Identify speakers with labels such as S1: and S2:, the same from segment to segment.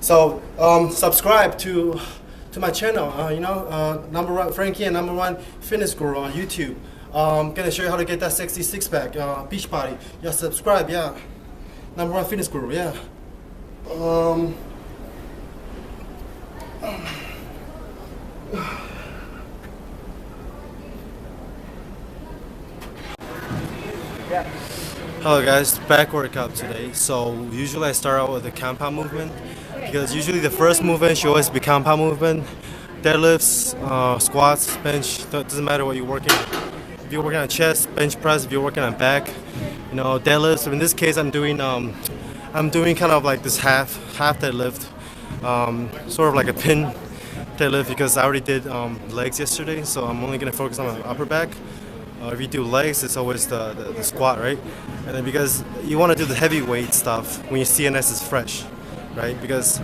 S1: So subscribe to my channel. Number one Frankie and number one fitness guru on YouTube. Gonna show you how to get that sexy six pack, beach body. Yeah, subscribe. Yeah, number one fitness guru. Yeah. Hello guys, back workout today. So usually I start out with the compound movement because usually the first movement should always be compound movement. Deadlifts, squats, bench, doesn't matter what you're working on. If you're working on chest, bench press, if you're working on back, deadlifts. So in this case I'm doing kind of like this half deadlift, sort of like a pin deadlift because I already did legs yesterday, so I'm only gonna focus on my upper back. If you do legs, it's always the squat, right? And then because you want to do the heavyweight stuff when your CNS is fresh, right? Because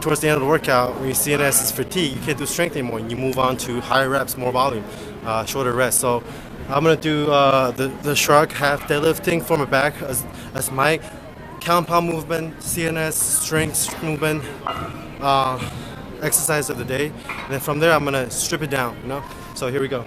S1: towards the end of the workout, when your CNS is fatigued, you can't do strength anymore, and you move on to higher reps, more volume, shorter rest. So I'm gonna do the shrug half deadlifting for my back as my compound movement, CNS strength movement exercise of the day. And then from there, I'm gonna strip it down, So here we go.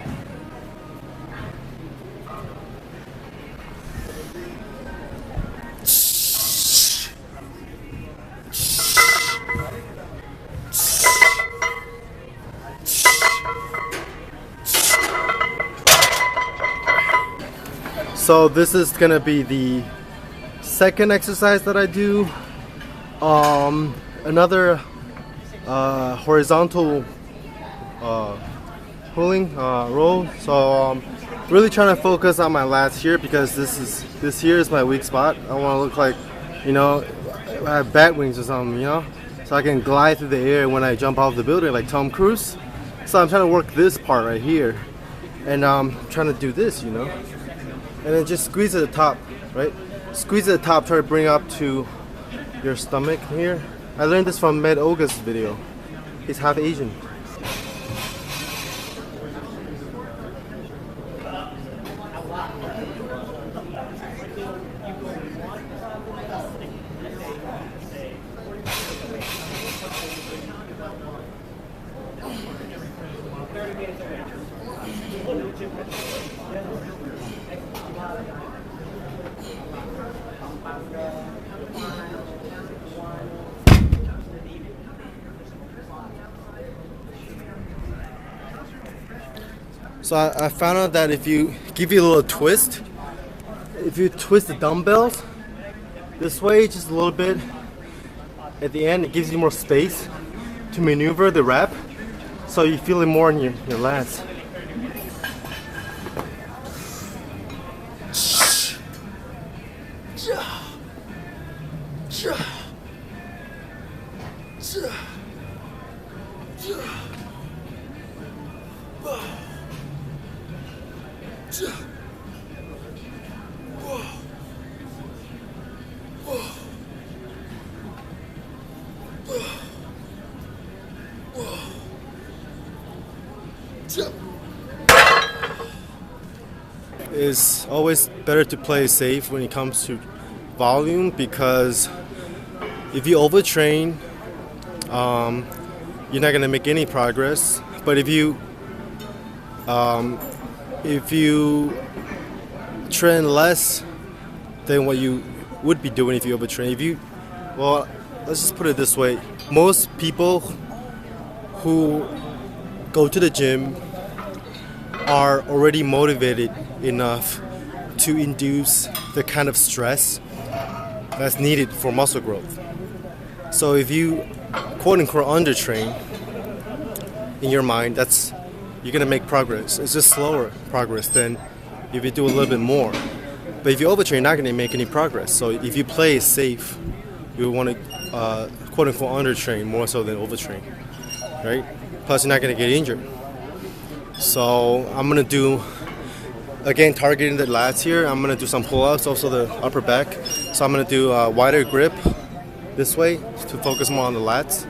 S1: So this is gonna be the second exercise that I do. Another horizontal pulling roll. So really trying to focus on my lats here because this here is my weak spot. I want to look like I have bat wings or something, so I can glide through the air when I jump off the building like Tom Cruise. So I'm trying to work this part right here, and I'm trying to do this, and then just squeeze at the top, right? Squeeze at the top, try to bring up to your stomach here. I learned this from Med Oga's video. He's half Asian. So I found out that if you give you a little twist, if you twist the dumbbells this way just a little bit at the end, it gives you more space to maneuver the rep, so you feel it more in your lats. It's always better to play safe when it comes to volume, because if you overtrain, you're not gonna make any progress. But if you train less than what you would be doing if you overtrain, let's just put it this way: most people who go to the gym are already motivated enough to induce the kind of stress that's needed for muscle growth. So if you quote unquote undertrain in your mind, you're gonna make progress. It's just slower progress than if you do a little bit more. But if you overtrain, you're not gonna make any progress. So if you play safe, you want to quote unquote undertrain more so than overtrain, right? Plus you're not gonna get injured. So I'm gonna do, again, targeting the lats here. I'm gonna do some pull-ups, also the upper back. So I'm gonna do a wider grip this way to focus more on the lats.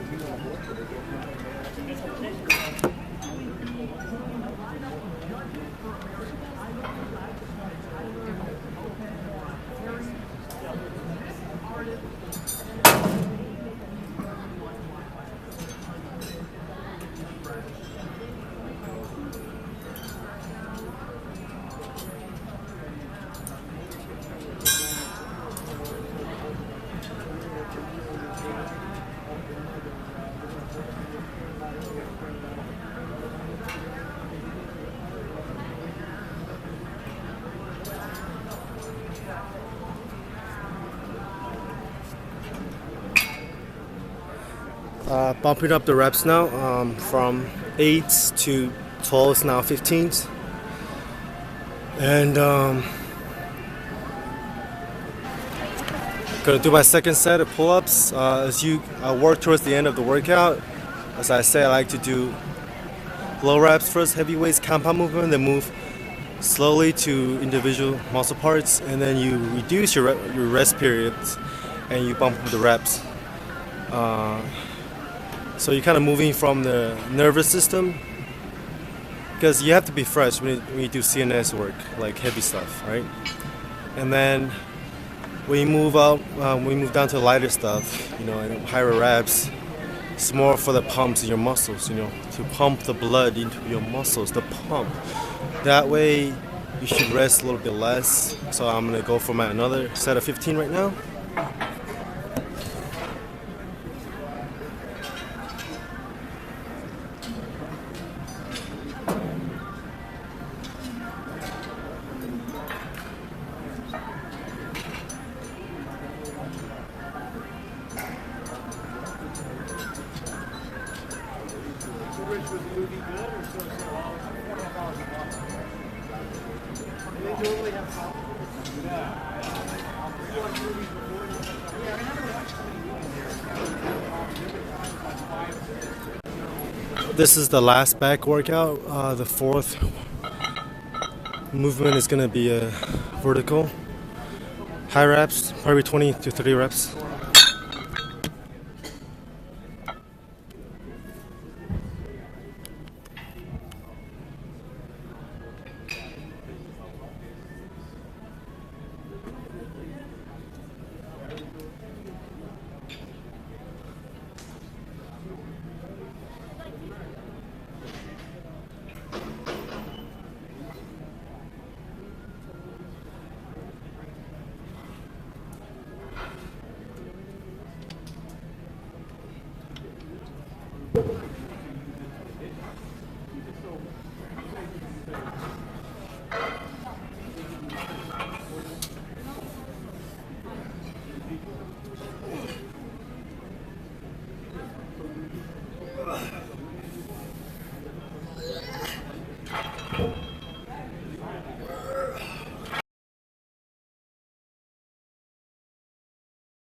S1: Bumping up the reps now from 8s to 12s, now 15s. And gonna do my second set of pull-ups. As you work towards the end of the workout, as I say, I like to do low reps first, heavy weights, compound movement, then move slowly to individual muscle parts, and then you reduce your rest periods and you bump up the reps. So you're kind of moving from the nervous system, because you have to be fresh when you do CNS work, like heavy stuff, right? And then when you move out, when you move down to lighter stuff, and higher reps, it's more for the pumps in your muscles, to pump the blood into your muscles, the pump. That way, you should rest a little bit less. So I'm gonna go for another set of 15 right now. This is the last back workout. The fourth movement is going to be a vertical. High reps, probably 20 to 30 reps.